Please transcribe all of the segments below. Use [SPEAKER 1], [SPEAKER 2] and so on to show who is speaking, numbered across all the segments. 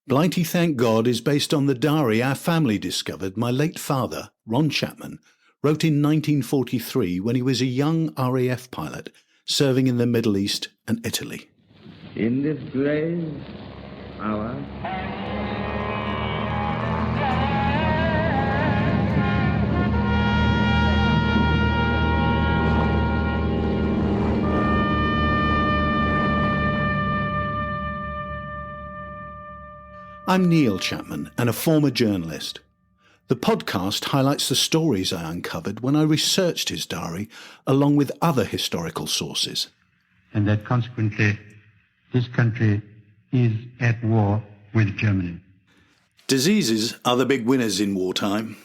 [SPEAKER 1] Blighty Thank God is based on the diary our family discovered my late father, Ron Chapman, wrote in 1943 when he was a young RAF pilot serving in the Middle East and Italy.
[SPEAKER 2] In this grave hour,
[SPEAKER 1] I'm Neil Chapman and a former journalist. The podcast highlights the stories I uncovered when I researched his diary along with other historical sources.
[SPEAKER 3] And that consequently this country is at war with Germany.
[SPEAKER 1] Diseases are the big winners in wartime.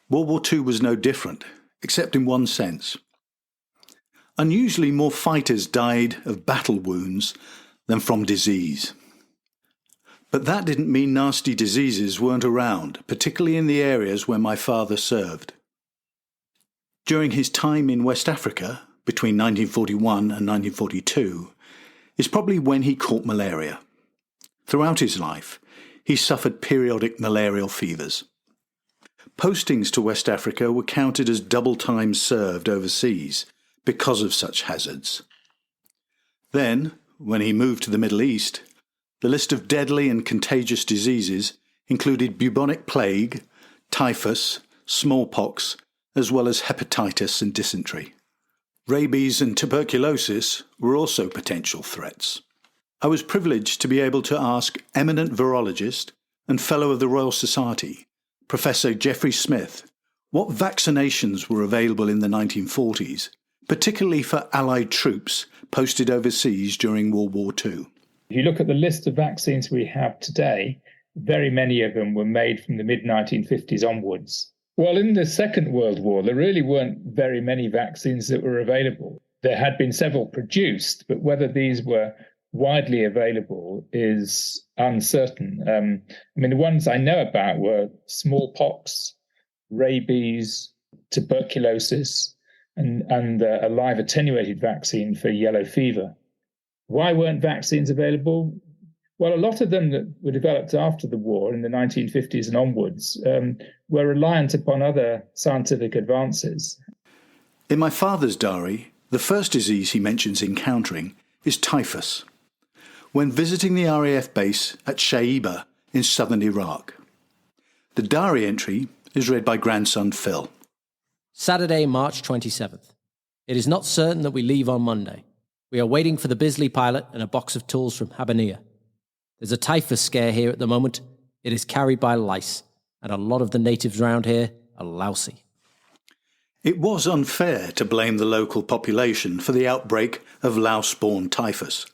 [SPEAKER 1] World War II was no different, except in one sense. Unusually more fighters died of battle wounds than from disease. But that didn't mean nasty diseases weren't around, particularly in the areas where my father served. During his time in West Africa, between 1941 and 1942, is probably when he caught malaria. Throughout his life, he suffered periodic malarial fevers. Postings to West Africa were counted as double time served overseas because of such hazards. Then, when he moved to the Middle East, the list of deadly and contagious diseases included bubonic plague, typhus, smallpox, as well as hepatitis and dysentery. Rabies and tuberculosis were also potential threats. I was privileged to be able to ask Eminent virologist and Fellow of the Royal Society, Professor Geoffrey Smith, what vaccinations were available in the 1940s, particularly for Allied troops posted overseas during World War II.
[SPEAKER 4] If you look at the list of vaccines we have today, very many of them were made from the mid-1950s onwards. Well, in the Second World War, there really weren't very many vaccines that were available. There had been several produced, but whether these were widely available is uncertain. The ones I know about were smallpox, rabies, tuberculosis, and a live attenuated vaccine for yellow fever. Why weren't vaccines available? Well, a lot of them that were developed after the war in the 1950s and onwards were reliant upon other scientific advances.
[SPEAKER 1] In my father's diary, the first disease he mentions encountering is typhus, when visiting the RAF base at Shaiba in southern Iraq. The diary entry is read by grandson Phil.
[SPEAKER 5] Saturday, March 27th. It is not certain that we leave on Monday. We are waiting for the Bisley pilot and a box of tools from Habanea. There's a typhus scare here at the moment. It is carried by lice, and a lot of the natives round here are lousy.
[SPEAKER 1] It was unfair to blame the local population for the outbreak of lice-borne typhus.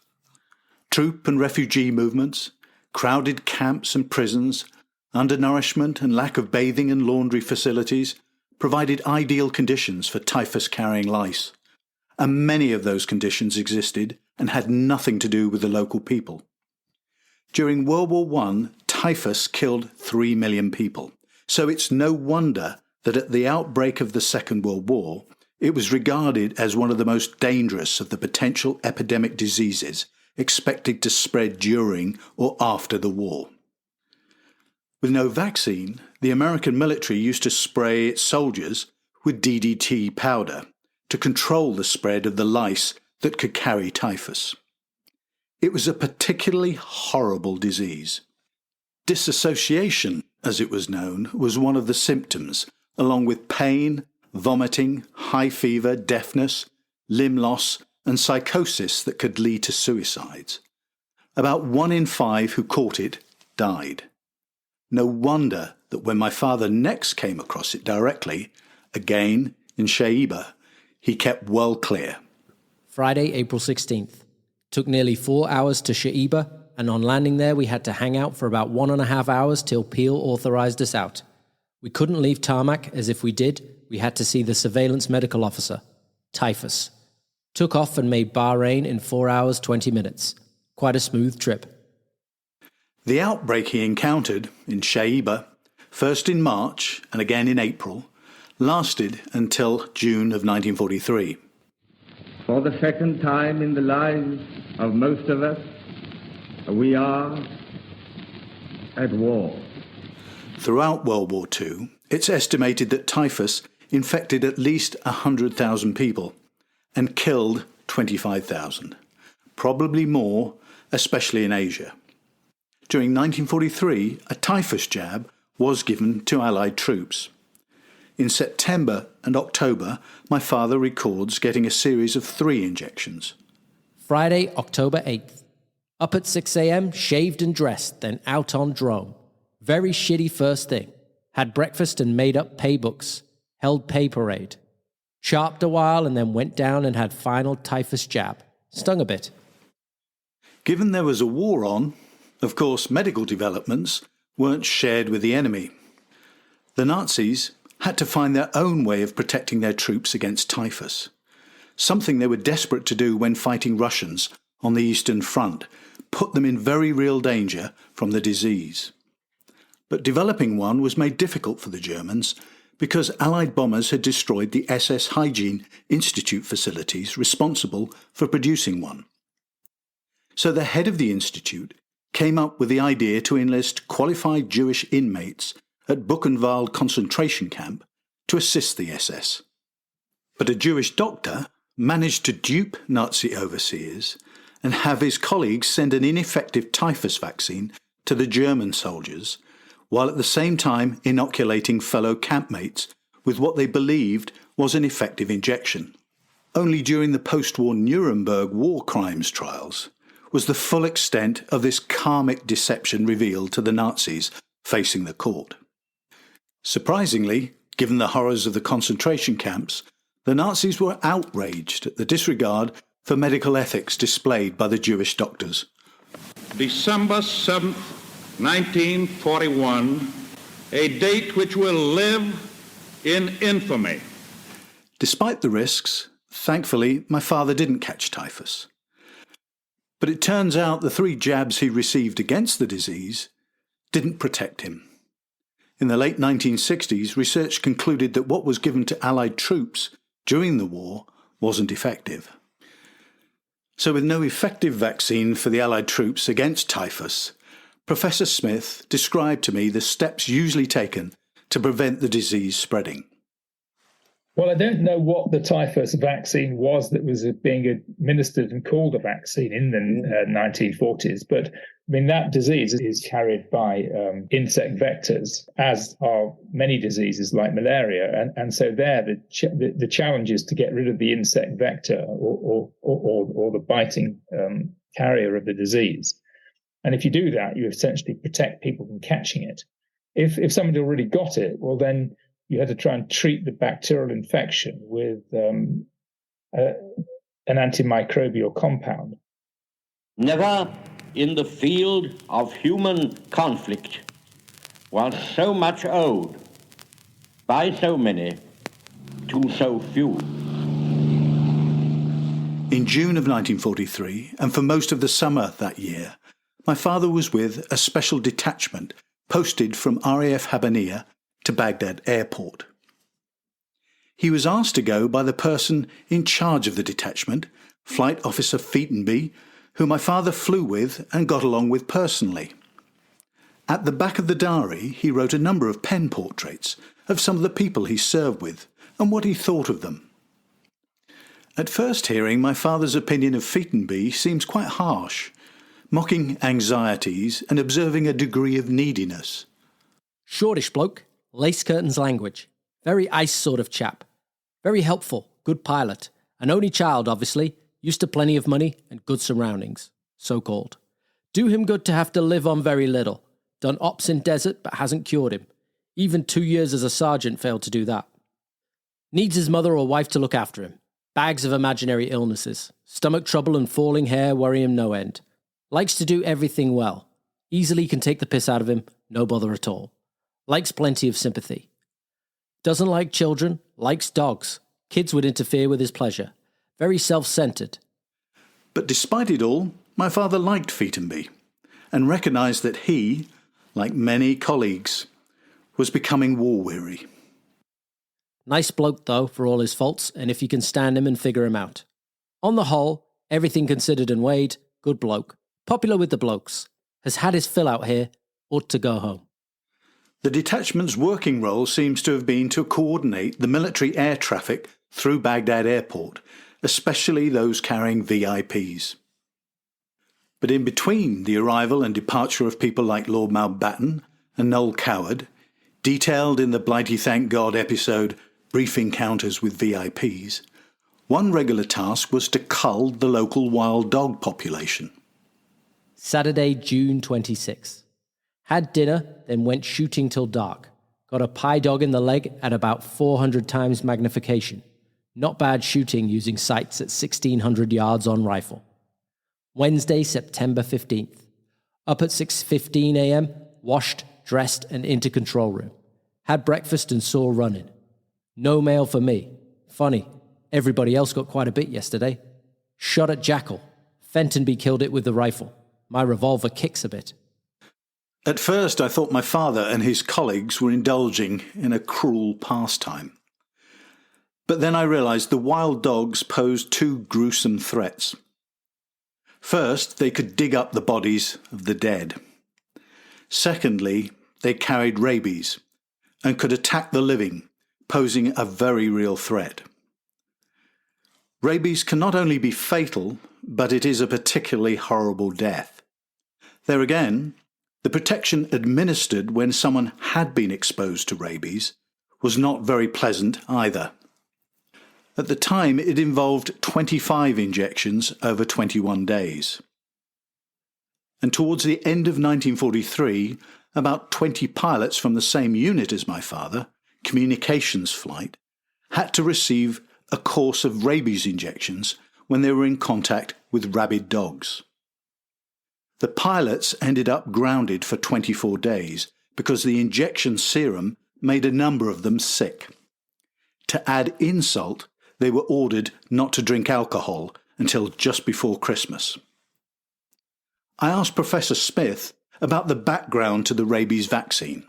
[SPEAKER 1] Troop and refugee movements, crowded camps and prisons, undernourishment and lack of bathing and laundry facilities provided ideal conditions for typhus-carrying lice. And many of those conditions existed and had nothing to do with the local people. During World War I, typhus killed 3 million people, so it's no wonder that at the outbreak of the Second World War, it was regarded as one of the most dangerous of the potential epidemic diseases expected to spread during or after the war. With no vaccine, the American military used to spray its soldiers with DDT powder to control the spread of the lice that could carry typhus. It was a particularly horrible disease. Dissociation, as it was known, was one of the symptoms, along with pain, vomiting, high fever, deafness, limb loss, and psychosis that could lead to suicides. About 1 in 5 who caught it died. No wonder that when my father next came across it directly, again in Shaiba, he kept well clear.
[SPEAKER 5] Friday, April 16th. Took nearly 4 hours to Shaiba, and on landing there we had to hang out for about 1.5 hours till Peel authorized us out. We couldn't leave tarmac, as if we did, we had to see the surveillance medical officer. Typhus. Took off and made Bahrain in 4 hours 20 minutes. Quite a smooth trip.
[SPEAKER 1] The outbreak he encountered in Shaiba, first in March and again in April, lasted until June of 1943.
[SPEAKER 2] For the second time in the lives of most of us, we are at war.
[SPEAKER 1] Throughout World War II, it's estimated that typhus infected at least 100,000 people and killed 25,000, probably more, especially in Asia. During 1943, a typhus jab was given to Allied troops. In September and October, my father records getting a series of 3 injections.
[SPEAKER 5] Friday, October 8th. Up at 6 a.m, shaved and dressed, then out on drone. Very shitty first thing. Had breakfast and made up pay books. Held pay parade. Sharped a while and then went down and had final typhus jab. Stung a bit.
[SPEAKER 1] Given there was a war on, of course medical developments weren't shared with the enemy. The Nazis had to find their own way of protecting their troops against typhus, something they were desperate to do when fighting Russians on the Eastern Front, put them in very real danger from the disease. But developing one was made difficult for the Germans because Allied bombers had destroyed the SS Hygiene Institute facilities responsible for producing one. So the head of the institute came up with the idea to enlist qualified Jewish inmates at Buchenwald concentration camp to assist the SS. But a Jewish doctor managed to dupe Nazi overseers and have his colleagues send an ineffective typhus vaccine to the German soldiers, while at the same time inoculating fellow campmates with what they believed was an effective injection. Only during the post-war Nuremberg war crimes trials was the full extent of this karmic deception revealed to the Nazis facing the court. Surprisingly, given the horrors of the concentration camps, the Nazis were outraged at the disregard for medical ethics displayed by the Jewish doctors.
[SPEAKER 6] December 7th, 1941, a date which will live in infamy.
[SPEAKER 1] Despite the risks, thankfully, my father didn't catch typhus. But it turns out the 3 jabs he received against the disease didn't protect him. In the late 1960s, research concluded that what was given to Allied troops during the war wasn't effective. So with no effective vaccine for the Allied troops against typhus, Professor Smith described to me the steps usually taken to prevent the disease spreading.
[SPEAKER 4] Well, I don't know what the typhus vaccine was that was being administered and called a vaccine in the 1940s, but I mean, that disease is carried by insect vectors, as are many diseases like malaria. And so there, the challenge is to get rid of the insect vector or the biting carrier of the disease. And if you do that, you essentially protect people from catching it. If somebody already got it, well, then you had to try and treat the bacterial infection with an antimicrobial compound.
[SPEAKER 7] Never in the field of human conflict was so much owed by so many to so few.
[SPEAKER 1] In June of 1943, and for most of the summer that year, my father was with a special detachment posted from RAF Habbaniyah to Baghdad airport. He was asked to go by the person in charge of the detachment, Flight Officer Featonby, who my father flew with and got along with personally. At the back of the diary, he wrote a number of pen portraits of some of the people he served with and what he thought of them. At first hearing, my father's opinion of Featonby seems quite harsh, mocking anxieties and observing a degree of neediness.
[SPEAKER 5] Shortish bloke, lace curtains language. Very ice sort of chap. Very helpful, good pilot. An only child, obviously, used to plenty of money and good surroundings, so-called. Do him good to have to live on very little. Done ops in desert, but hasn't cured him. Even 2 years as a sergeant failed to do that. Needs his mother or wife to look after him. Bags of imaginary illnesses. Stomach trouble and falling hair worry him no end. Likes to do everything well. Easily can take the piss out of him, no bother at all. Likes plenty of sympathy. Doesn't like children, likes dogs. Kids would interfere with his pleasure. Very self-centered.
[SPEAKER 1] But despite it all, my father liked Featonby and recognised that he, like many colleagues, was becoming war-weary.
[SPEAKER 5] Nice bloke, though, for all his faults, and if you can stand him and figure him out. On the whole, everything considered and weighed, good bloke. Popular with the blokes. Has had his fill out here, ought to go home.
[SPEAKER 1] The detachment's working role seems to have been to coordinate the military air traffic through Baghdad airport, especially those carrying VIPs. But in between the arrival and departure of people like Lord Mountbatten and Noel Coward, detailed in the Blighty Thank God episode Brief Encounters with VIPs, one regular task was to cull the local wild dog population.
[SPEAKER 5] Saturday, June 26. Had dinner, then went shooting till dark. Got a pie dog in the leg at about 400 times magnification. Not bad shooting using sights at 1600 yards on rifle. Wednesday, September 15th. Up at 6:15 a.m., washed, dressed and into control room. Had breakfast and saw running. No mail for me. Funny, everybody else got quite a bit yesterday. Shot at jackal. Fentonby killed it with the rifle. My revolver kicks a bit.
[SPEAKER 1] At first I thought my father and his colleagues were indulging in a cruel pastime. But then I realised the wild dogs posed two gruesome threats. First, they could dig up the bodies of the dead. Secondly, they carried rabies and could attack the living, posing a very real threat. Rabies can not only be fatal, but it is a particularly horrible death. There again, the protection administered when someone had been exposed to rabies was not very pleasant either. At the time, it involved 25 injections over 21 days. And towards the end of 1943, about 20 pilots from the same unit as my father, communications flight, had to receive a course of rabies injections when they were in contact with rabid dogs. The pilots ended up grounded for 24 days because the injection serum made a number of them sick. To add insult, they were ordered not to drink alcohol until just before Christmas. I asked Professor Smith about the background to the rabies vaccine.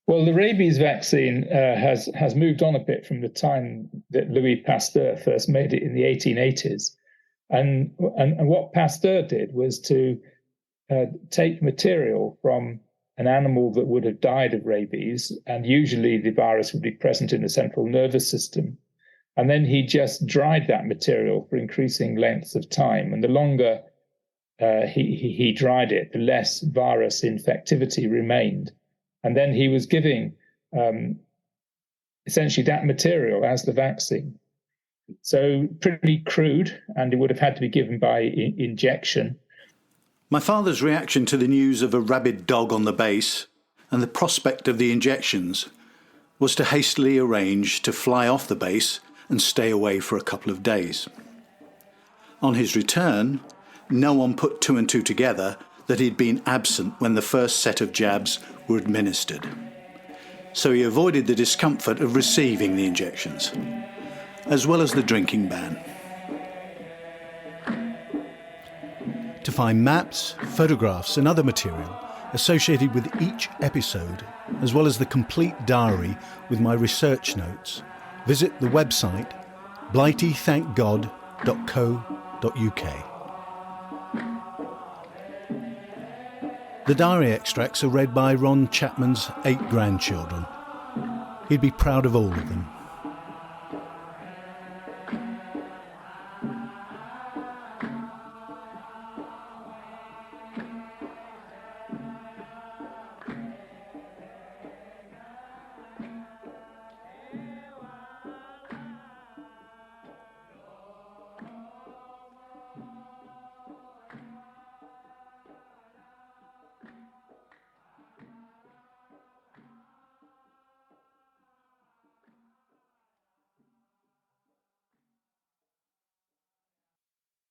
[SPEAKER 4] Well, the rabies vaccine has moved on a bit from the time that Louis Pasteur first made it in the 1880s. And what Pasteur did was to take material from an animal that would have died of rabies, and usually the virus would be present in the central nervous system. And then he just dried that material for increasing lengths of time. And the longer he dried it, the less virus infectivity remained. And then he was giving essentially that material as the vaccine. So pretty crude, and it would have had to be given by injection.
[SPEAKER 1] My father's reaction to the news of a rabid dog on the base and the prospect of the injections was to hastily arrange to fly off the base and stay away for a couple of days. On his return, no one put two and two together that he'd been absent when the first set of jabs were administered. So he avoided the discomfort of receiving the injections, as well as the drinking ban. To find maps, photographs and other material associated with each episode, as well as the complete diary with my research notes, visit the website blightythankgod.co.uk. The diary extracts are read by Ron Chapman's 8 grandchildren. He'd be proud of all of them.